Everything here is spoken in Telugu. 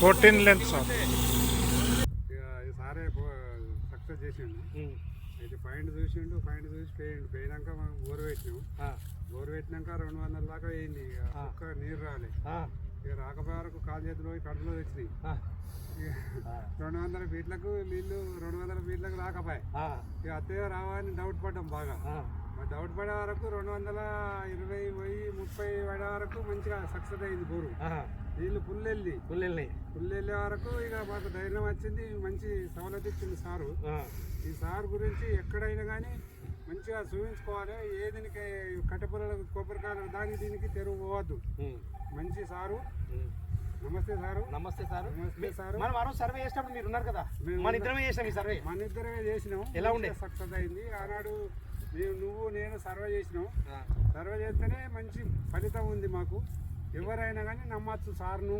14 లెంత్ సార్. సారే సక్సెస్ చేసిండు. అయితే పాయింట్ చూసి పోయినాక మనం బోర్ పెట్టినాం. బోర్ పెట్టినాక 200 దాకా వేయింది. ఒక్క నీరు రాలే. ఇక రాకపోయే వరకు కాలు చేతులు పోయి కడుపులో వచ్చినాయి. 200 ఫీట్లకు నీళ్ళు 200 ఫీట్లకు రాకపోయాయి. ఇక అత్తయ్య రావని డౌట్ పడ్డాం బాగా. డౌట్ పడే వరకు 220 పోయి 30 పడే వరకు మంచిగా సక్సెస్ అయింది బోరు. నీళ్ళు ఫుల్ వెళ్ళే వరకు ఇక మాకు ధైర్యం వచ్చింది. మంచి సవలత్ ఇచ్చింది సారు. ఈ సార్ గురించి ఎక్కడైనా కానీ మంచిగా చూపించుకోవాలి. ఏదినికి కట్టెపుల్లలకు కొబ్బరికాయలకు దానికి దీనికి తెరువు పోవద్దు. మంచి సారు. నమస్తే సారు. నమస్తే సారు. నమస్తే సారు. మనం ఆ రోజు సర్వే చేసినప్పుడు మీరు ఉన్నారు కదా, మన ఇద్దరమే చేసినాం. ఈ సర్వే మన ఇద్దరమే చేసినాం. ఎలా ఉండే? సక్సెస్ అయింది. ఆనాడు నువ్వు నేను సర్వే చేసినాం. సర్వే చేస్తేనే మంచి ఫలితం ఉంది మాకు. ఎవరైనా కానీ నమ్మచ్చు సార్ను.